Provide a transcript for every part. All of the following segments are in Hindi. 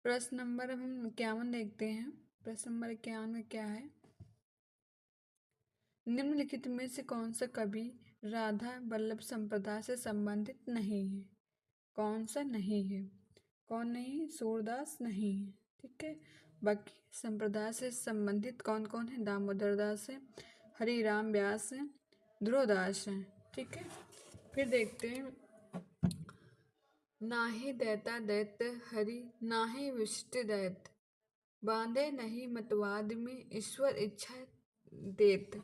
प्रश्न नंबर हम 51 देखते हैं। प्रश्न नंबर 51 में क्या है? निम्नलिखित में से कौन सा कवि राधा वल्लभ संप्रदाय से संबंधित नहीं है? कौन सा नहीं है? कौन नहीं? सूरदास नहीं है। ठीक है। बाकी संप्रदाय से संबंधित कौन कौन है? दामोदर दास है, हरिराम व्यास है, ध्रुवदास है। ठीक है। फिर देखते हैं, नाहि दैता दैत्य हरि नाहि विशिष्ट दैत, बांधे नहीं मतवाद में ईश्वर इच्छा देत।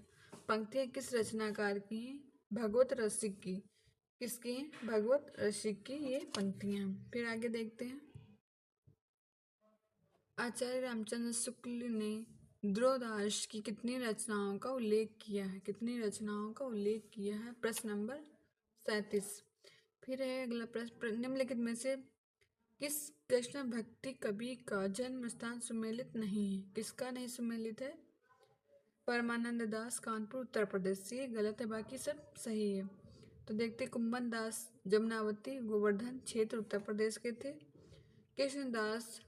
पंक्तियां किस रचनाकार की हैं? भगवत रसिक की। किसकी हैं? भगवत रसिक की ये पंक्तियां। फिर आगे देखते हैं, आचार्य रामचंद्र शुक्ल ने ध्रुवदास की कितनी रचनाओं का उल्लेख किया है? कितनी रचनाओं का उल्लेख किया है? प्रश्न नंबर 37। फिर है अगला प्रश्न, निम्नलिखित में से किस कृष्ण भक्ति कवि का जन्म स्थान सुमेलित नहीं है? किसका नहीं सुमेलित है? परमानंद दास, कानपुर, उत्तर प्रदेश। ये गलत है, बाकी सब सही है। तो देखते, कुंभन दास जमुनावती, गोवर्धन क्षेत्र, उत्तर प्रदेश के थे। कृष्णदास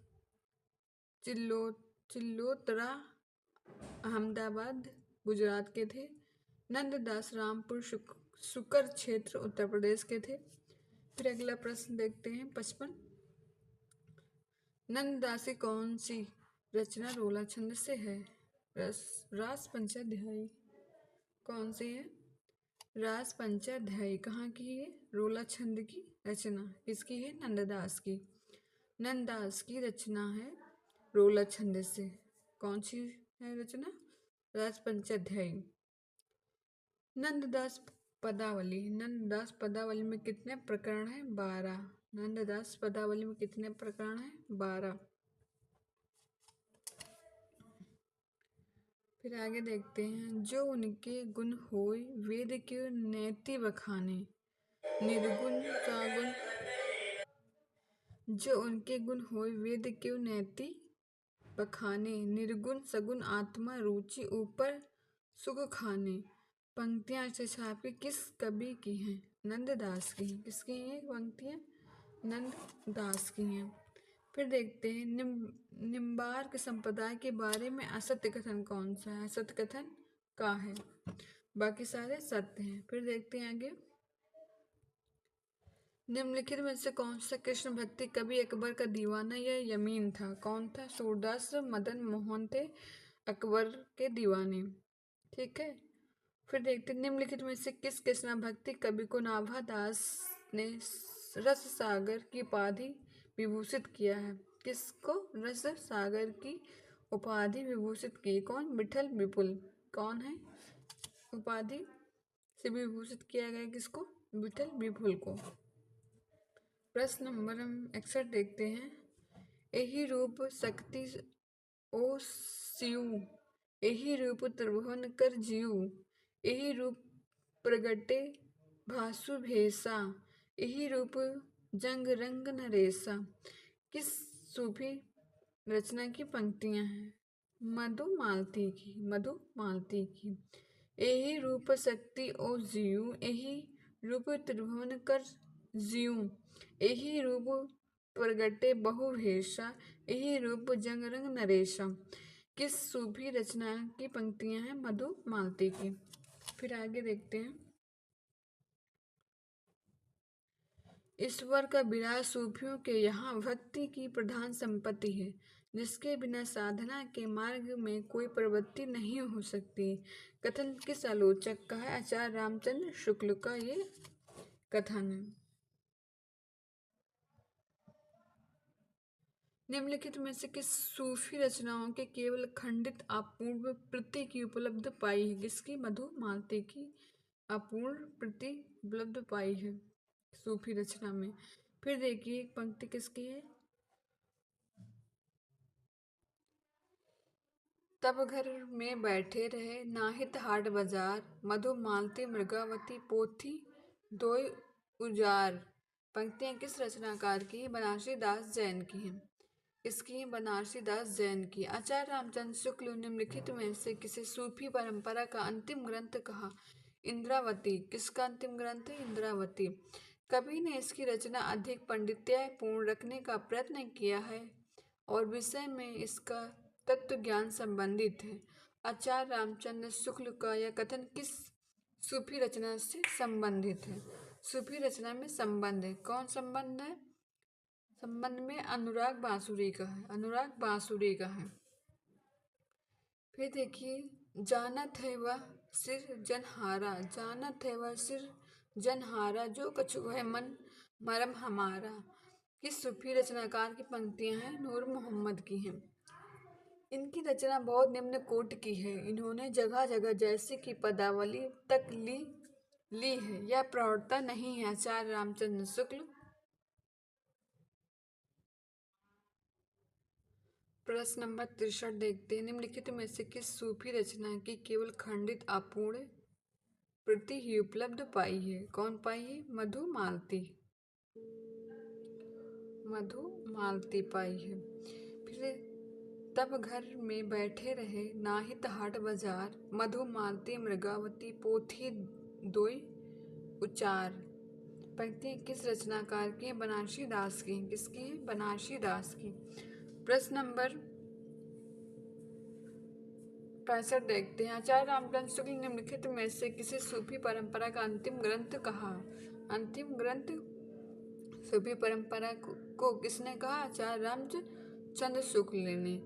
चिल्लोतरा, अहमदाबाद, गुजरात के थे। नंददास रामपुर शुकर क्षेत्र, उत्तर प्रदेश के थे। फिर अगला प्रश्न देखते हैं 55। नंददास की कौन सी रचना रोला छंद से है? रास पंचाध्यायी। कौन सी है? रास पंचाध्यायी कहाँ की है? रोला छंद की रचना किसकी है? नंददास की। नंददास की रचना है रोला छंद से। कौन सी है रचना? रास पंचाध्यायी। नंददास पदावली। नंददास पदावली में कितने प्रकरण हैं? 12। नंददास पदावली में कितने प्रकरण हैं? 12। फिर आगे देखते हैं, जो उनके गुण होय वेद के नैति बखाने, निर्गुण सागुण। जो उनके गुण होय वेद के नैति बखाने, निर्गुण सगुण आत्मा रुचि ऊपर सुख खाने। पंक्तियां से छापी किस कवि की हैं? नंददास की। किसकी हैं पंक्तियां? नंददास की हैं। फिर देखते हैं, निम्बार्क संप्रदाय के बारे में असत्य कथन कौन सा है? असत्य कथन का है, बाकी सारे सत्य हैं। फिर देखते हैं आगे, निम्नलिखित में से कौन सा कृष्ण भक्ति कवि अकबर का दीवाना या यमीन था? कौन था? सूरदास मदन मोहन थे अकबर के दीवाने। ठीक है। फिर देखते, निम्नलिखित में से किस कृष्ण भक्ति कवि को नाभा दास ने रस सागर की उपाधि विभूषित किया है? किसको रस सागर की उपाधि विभूषित की? कौन? विठल विपुल। कौन है? उपाधि से विभूषित किया गया किसको? विठल विपुल को। प्रश्न नंबर 61 देखते हैं, यही रूप शक्ति ओ शिव, यही रूप त्रिभुवन कर जीव, यही रूप प्रगटे भासु भेसा, यही रूप जंग रंग नरेसा। किस सूफी रचना की पंक्तियां हैं? मधुमालती की। मधुमालती की। यही रूप शक्ति ओ जीव, यही रूप त्रिभुवन कर जीव, यही रूप प्रगटे बहु भेषा, यही रूप जंग रंग नरेशा। किस सूफी रचना की पंक्तियां हैं? मधुमालती की। फिर आगे देखते हैं, ईश्वर का विराग सूफियों के यहाँ भक्ति की प्रधान संपत्ति है, जिसके बिना साधना के मार्ग में कोई प्रवृत्ति नहीं हो सकती। कथन किस आलोचक का है? आचार्य रामचंद्र शुक्ल का ये कथन है। निम्नलिखित में से किस सूफी रचनाओं के केवल खंडित अपूर्ण प्रति की उपलब्ध पाई है? किसकी? मधुमालती की अपूर्ण प्रति उपलब्ध पाई है सूफी रचना में। फिर देखिए पंक्ति किसकी है? तब घर में बैठे रहे नाहित हाट बाजार, मधुमालती मृगावती पोथी दोय उजार। पंक्तियां किस रचनाकार की? बनारसी दास जैन की हैं। इसकी बनारसी दास जैन की। आचार्य रामचंद्र शुक्ल निम्नलिखित में से किसे सूफी परंपरा का अंतिम ग्रंथ कहा? इंद्रावती। किसका अंतिम ग्रंथ है? इंद्रावती। कवि ने इसकी रचना अधिक पांडित्यपूर्ण रखने का प्रयत्न किया है और विषय में इसका तत्व ज्ञान संबंधित है। आचार्य रामचंद्र शुक्ल का यह कथन किस सूफी रचना से संबंधित है? सूफी रचना में संबंध है, कौन संबंध है? संबंध में अनुराग बांसुरी का है, अनुराग बांसुरी का है। फिर देखिए, जानत है वह सिर जनहारा, जानत है वह सिर जनहारा, जो कछु है मन मरम हमारा। किस सूफी रचनाकार की पंक्तियां हैं? नूर मोहम्मद की हैं। इनकी रचना बहुत निम्न कोटि की है। इन्होंने जगह जगह जैसे कि पदावली तक ली है। यह प्रौढ़ता नहीं है। आचार्य रामचंद्र शुक्ल। प्रश्न नंबर 63 देखते हैं। निम्नलिखित में से किस सूफी रचना की केवल खंडित अपूर्ण प्रति ही उपलब्ध पाई है? कौन पाई है? मधुमालती, मधुमालती पाई है। फिर तब घर में बैठे रहे, नाहित हाट बाजार, मधुमालती मृगावती पोथी दोई उचार। पंक्ति किस रचनाकार की? बनारसी दास की। किसकी है? बनारसी दास की। प्रश्न नंबर 65 देखते हैं। आचार्य रामचंद्र शुक्ल निम्नलिखित में से किसी सूफी परंपरा का अंतिम ग्रंथ कहा? अंतिम ग्रंथ सूफी परंपरा को किसने कहा? आचार्य रामचंद्र शुक्ल ने।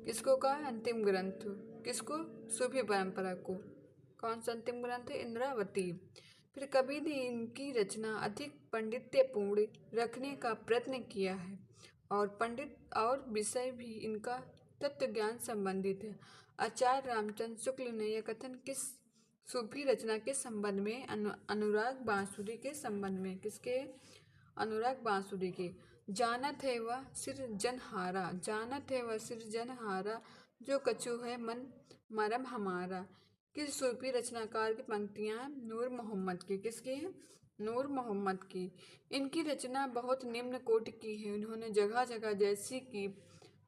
किसको कहा अंतिम ग्रंथ? किसको? सूफी परंपरा को। कौन सा अंतिम ग्रंथ है? इंद्रावती। फिर कबीर ने इनकी रचना अधिक पांडित्यपूर्ण रखने का प्रयत्न किया है और पंडित और विषय भी इनका तत्व ज्ञान संबंधित है। आचार्य रामचंद्र शुक्ल ने यह कथन किस सूफी रचना के संबंध में? अनुराग बांसुरी के संबंध में। किसके? अनुराग बांसुरी के। जानत है वह सिर जनहारा, जानत है वह सिर जनहारा, जो कछु है मन मरम हमारा। किस सूफी रचनाकार की पंक्तियां हैं? नूर मोहम्मद की। किसकी है? नूर मोहम्मद की। इनकी रचना बहुत निम्न कोटि की है। इन्होंने जगह जगह जैसी कि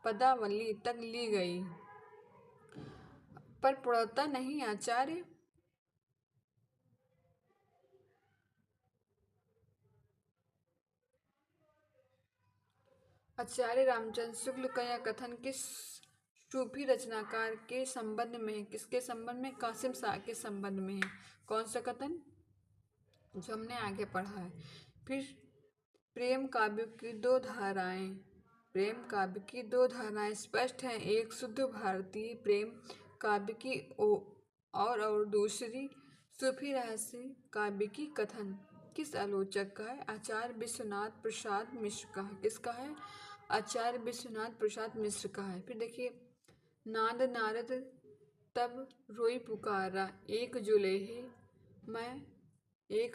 पदावली तक ली गई पर पूर्णता नहीं। आचार्य आचार्य रामचंद्र शुक्ल का यह कथन किस सूफी रचनाकार के संबंध में है? किसके संबंध में? कासिम शाह के संबंध में है। कौन सा कथन? जो हमने आगे पढ़ा है। फिर प्रेम काव्य की दो धाराएं, प्रेम काव्य की दो धाराएं स्पष्ट हैं। एक शुद्ध भारतीय प्रेम काव्य की और दूसरी सूफी रहस्य काव्य की कथन किस आलोचक का है? आचार्य विश्वनाथ प्रसाद मिश्र का है। किसका है? आचार्य विश्वनाथ प्रसाद मिश्र का है। फिर देखिए, नाद नारद तब रोई पुकारा, एक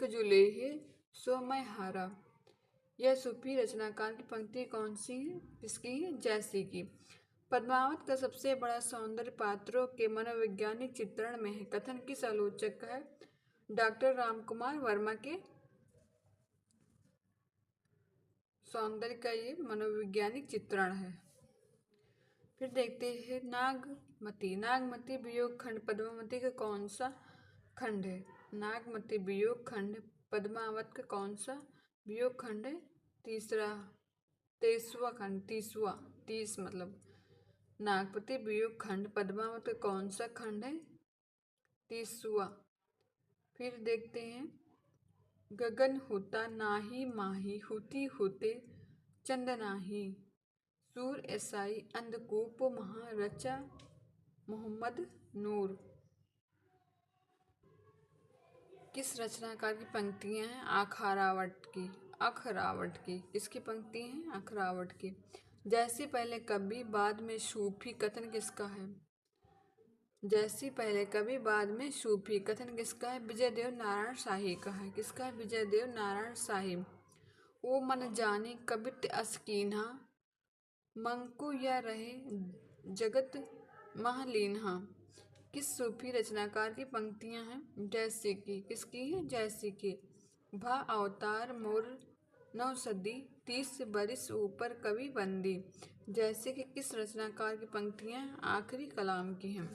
जुलेहे सो मैं हारा। यह सूफी रचनाकार की पंक्ति कौन सी है? किसकी है? जैसी की। पद्मावत का सबसे बड़ा सौंदर्य पात्रों के मनोवैज्ञानिक चित्रण में है। कथन किस आलोचक का है? डॉक्टर रामकुमार वर्मा के सौंदर्य का ये मनोवैज्ञानिक चित्रण है। फिर देखते हैं नागमती, नागमती वियोग खंड पद्मावती का कौन सा खंड है? नागमती वियोग खंड पद्मावत का कौन सा वियोग खंड है? तेईसवा खंड, 30 मतलब। नागपति वियोग खंड पद्मावत का कौन सा खंड है? 30वां। फिर देखते हैं, गगन होता नाही माही, होती होते चंद नाही, सूर ऐसाई अंधकूप महारचा मोहम्मद नूर। किस रचनाकार की पंक्तियां हैं? अखरावट की। अखरावट की। किसकी पंक्ति हैं? अखरावट की। जैसी पहले कभी बाद में सूफी कथन किसका है? जैसी पहले कभी बाद में सूफी कथन किसका है? विजयदेव नारायण शाही का है। किसका है? विजयदेव नारायण शाही। ओ मन जाने कबित असकीन्हा, मंकु या रहे जगत महलीन्हा। किस सूफी रचनाकार की पंक्तियां हैं? जैसे कि। किसकी है? जैसे कि। भा अवतार मोर 9 सदी, 30 बरिस ऊपर कवि बंदी। जैसे कि किस रचनाकार की पंक्तियां? आखिरी कलाम की हैं।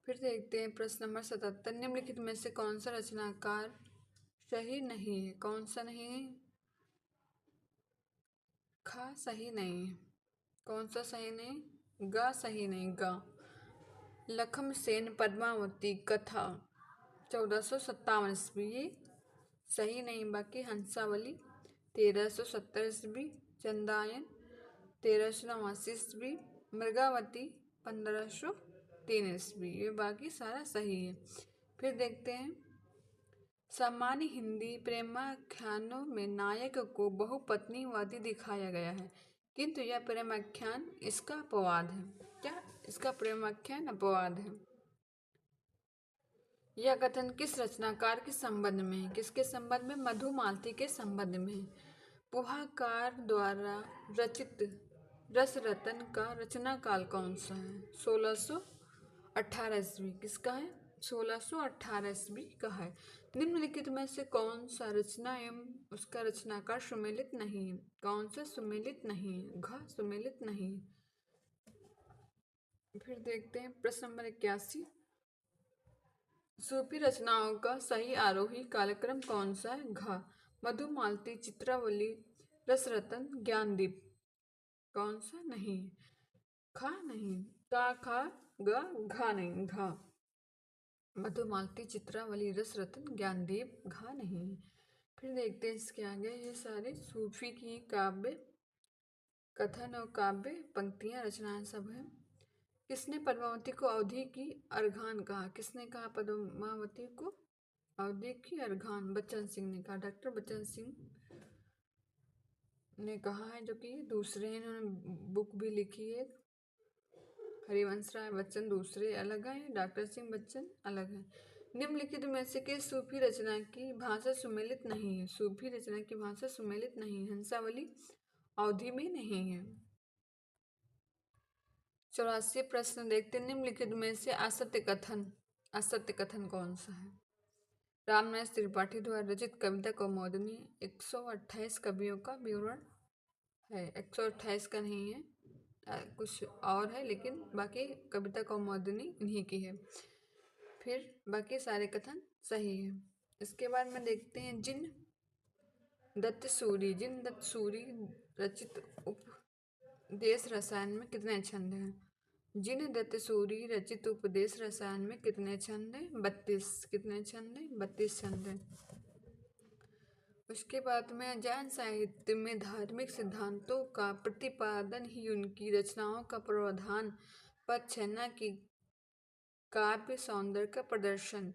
फिर देखते हैं प्रश्न नंबर 77। निम्नलिखित में से कौन सा रचनाकार सही नहीं है? कौन सा नहीं है? खा सही नहीं है। कौन सा सही नहीं? गा सही नहीं, गा। लखम सेन पद्मावती कथा 1457 ईस्वी, ये सही नहीं। बाकी हंसावली 1370 ईस्वी, चंदायन 1389 ईस्वी, मृगावती 1503 ईस्वी, ये बाकी सारा सही है। फिर देखते हैं, सामान्य हिंदी प्रेमाख्यानों में नायक को बहुपत्नीवादी दिखाया गया है, किंतु यह प्रेमाख्यान इसका अपवाद है। क्या इसका प्रेमाख्यान अपवाद है? यह कथन किस रचनाकार के संबंध में है? किसके संबंध में? मधुमालती के संबंध में है। पोहाकार द्वारा रचित रसरतन का रचना काल कौन सा है? 1618 ईस्वी। किसका है? 1618 ईस्वी का है। निम्नलिखित में से कौन सा रचना एवं उसका रचनाकार सुमेलित नहीं है? कौन सा सुमेलित नहीं है? घ सुमेलित नहीं है। फिर देखते हैं प्रश्न नंबर 81, सूफी रचनाओं का सही आरोही कालक्रम कौन सा है? घ मधुमालती, चित्रावली, रसरतन, ज्ञानदीप। कौन सा? नहीं, खा नहीं, का खा ग घा नहीं, घा। मधुमालती, चित्रावली, रसरतन, ज्ञानदीप, घा नहीं। फिर देखते हैं इसके आगे, ये सारे सूफी की काव्य कथन और काव्य पंक्तियां रचनाएं सब हैं। किसने पद्मावती को अवधि की अर्घान कहा? किसने कहा पद्मावती को अवधि की अर्घान? बच्चन सिंह ने कहा, डॉक्टर बच्चन सिंह ने कहा है, जो कि दूसरे हैं, इन्होंने बुक भी लिखी है। हरिवंश राय बच्चन दूसरे अलग हैं, डॉक्टर सिंह बच्चन अलग हैं। निम्नलिखित में से किस सूफी रचना की भाषा सुमेलित नहीं है? सूफी रचना की भाषा सुमेलित नहीं है। हंसावली अवधि में नहीं है। 84 प्रश्न देखते, निम्नलिखित में से असत्य कथन कौन सा है? रामनाथ त्रिपाठी द्वारा रचित कविता कौमुदी 128 कवियों का विवरण है। 128 का नहीं है, कुछ और है, लेकिन बाकी कविता कौमुदी इन्हीं की है। फिर बाकी सारे कथन सही है। इसके बाद में देखते हैं, जिन दत्त सूरी रचित उपदेश रसायन में कितने छंद हैं? जिन दत्त सूरी रचित उपदेश रसायन में कितने छंद हैं? 32। कितने छंद हैं? 32 छंद हैं। उसके बाद में, जैन साहित्य में धार्मिक सिद्धांतों का प्रतिपादन ही उनकी रचनाओं का प्रधान पक्ष है, न कि काव्य सौंदर्य का प्रदर्शन,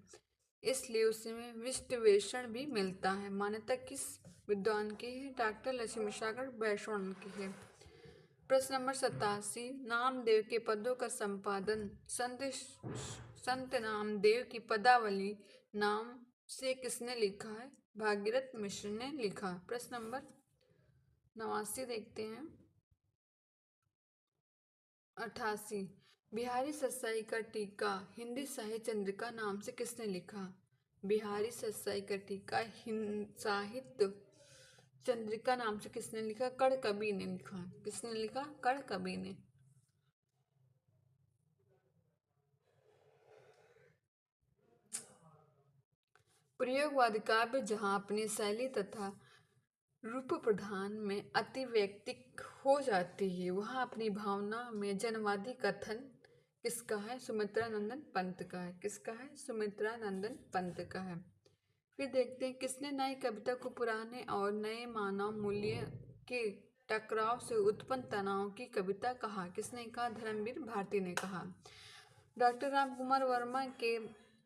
इसलिए उसमें विष्टवेषण भी मिलता है। मान्यता किस विद्वान की है? डॉक्टर लक्ष्मी सागर बैसवान की है। प्रश्न नंबर 87, नामदेव के पदों का संपादन संत नामदेव की पदावली नाम से किसने लिखा है? भागीरथ मिश्र ने लिखा। प्रश्न नंबर 89 देखते हैं। 88, बिहारी ससाई का टीका हिंदी साहित्य चंद्रिका नाम से किसने लिखा? बिहारी ससाई का टीका साहित्य चंद्रिका नाम से किसने लिखा? कड़ कवि ने लिखा। किसने लिखा? कड़ कवि ने। प्रयोगवादी काव्य जहाँ अपनी शैली तथा रूप प्रधान में अतिव्यक्तिक हो जाती है, वहाँ अपनी भावना में जनवादी कथन किसका है? सुमित्रा नंदन पंत का है। किसका है? सुमित्रा नंदन पंत का है। फिर देखते हैं, किसने नई कविता को पुराने और नए मानव मूल्य के टकराव से उत्पन्न तनाव की कविता कहा? किसने कहा? धर्मवीर भारती ने कहा। डॉक्टर राम कुमार वर्मा के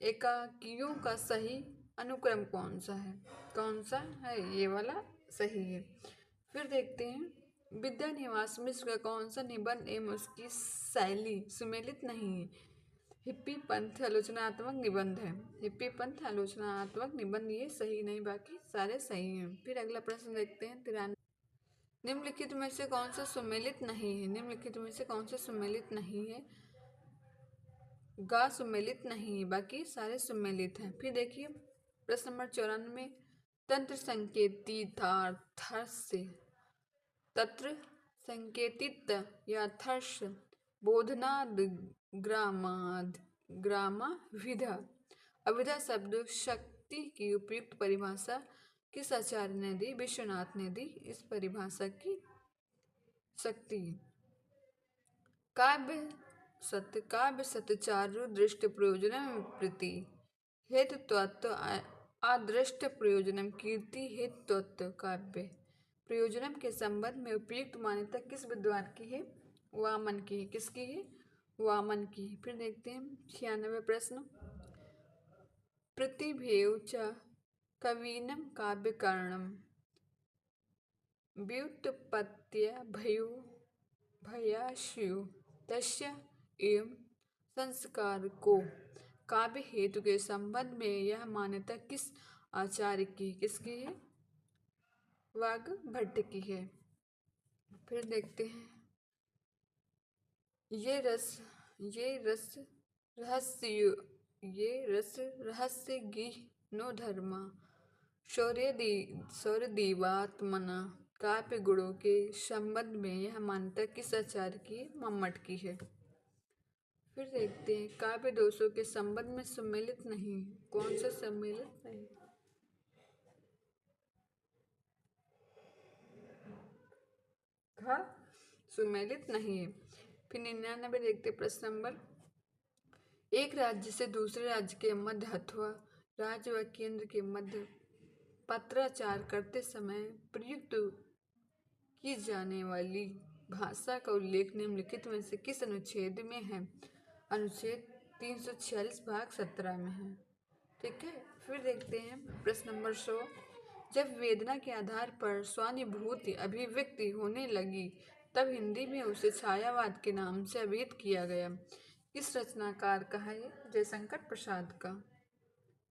एकाकियों का सही अनुक्रम कौन सा है? कौन सा है? ये वाला सही है। फिर देखते हैं, विद्यानिवास मिश्र का कौन सा निबंध एवं उसकी शैली सुमेलित नहीं है? हिप्पी पंथ आलोचनात्मक निबंध है। हिप्पी पंथ आलोचनात्मक निबंध, ये सही नहीं, बाकी सारे सही हैं। फिर अगला प्रश्न देखते हैं, 93, निम्नलिखित में से कौन सा सुमेलित नहीं है? निम्नलिखित में से कौन सा सुमेलित नहीं है? गा सुमेलित नहीं है, बाकी सारे सुमेलित हैं। फिर देखिए प्रश्न नंबर 94, तंत्र संकेतितार्थस्य तत्र संकेतित यथर्ष बोधनाद ग्रामाभिध अभिधा शब्द शक्ति की उपयुक्त परिभाषा किस आचार्य ने दी? विश्वनाथ ने दी इस परिभाषा की। शक्ति काव्य सत्चारु दृष्ट प्रयोजनम प्रति हेतुत्व अदृष्ट प्रयोजनम कीर्ति हेतुत्व काव्य प्रयोजनम के संबंध में उपयुक्त मान्यता किस विद्वान की है? वामन की है। किसकी है? वामन की। फिर देखते हैं 96 प्रश्न। प्रतिभेव च कवीनम काव्यकारणम व्युत्पत्त्या भयो भयाशु तस्य एवं संस्कार को काव्य हेतु के संबंध में यह मान्यता किस आचार्य की? किसकी है? वाग्भट की है। फिर देखते हैं ये रस रहस्य गिह नो धर्मा शौर्य दीवात्मना काव्य गुणों के संबंध में यह मान्यता किस आचार्य की? मम्मट की है। फिर देखते हैं काव्य दोषों के संबंध में सम्मिलित नहीं। कौन सा सम्मिलित नहीं? हाँ, सम्मिलित नहीं है। फिर 99 देखते प्रश्न नंबर। एक राज्य से दूसरे राज्य के मध्य अथवा राज्य व केंद्र के मध्य पत्राचार करते समय प्रयुक्त की जाने वाली भाषा का उल्लेख निम्नलिखित में से किस अनुच्छेद में है? अनुच्छेद 346 भाग 17 में है। ठीक है। फिर देखते हैं प्रश्न नंबर 100। जब वेदना के आधार पर स्वानुभूति अभिव्यक्ति होने लगी तब हिंदी में उसे छायावाद के नाम से अभिहित किया गया। किस रचनाकार का है ये? जयशंकर प्रसाद का।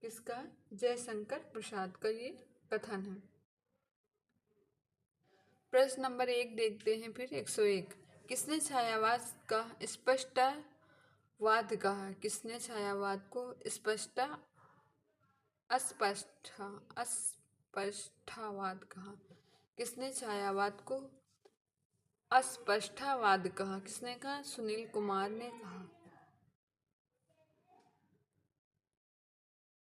किसका? जयशंकर प्रसाद का ये कथन है। प्रश्न नंबर 1 देखते हैं फिर 101। किसने छायावाद का स्पष्टवाद कहा? किसने छायावाद को अस्पष्टवाद कहा? किसने छायावाद को अस्पष्टवाद कहा? किसने कहा? सुनील कुमार ने कहा।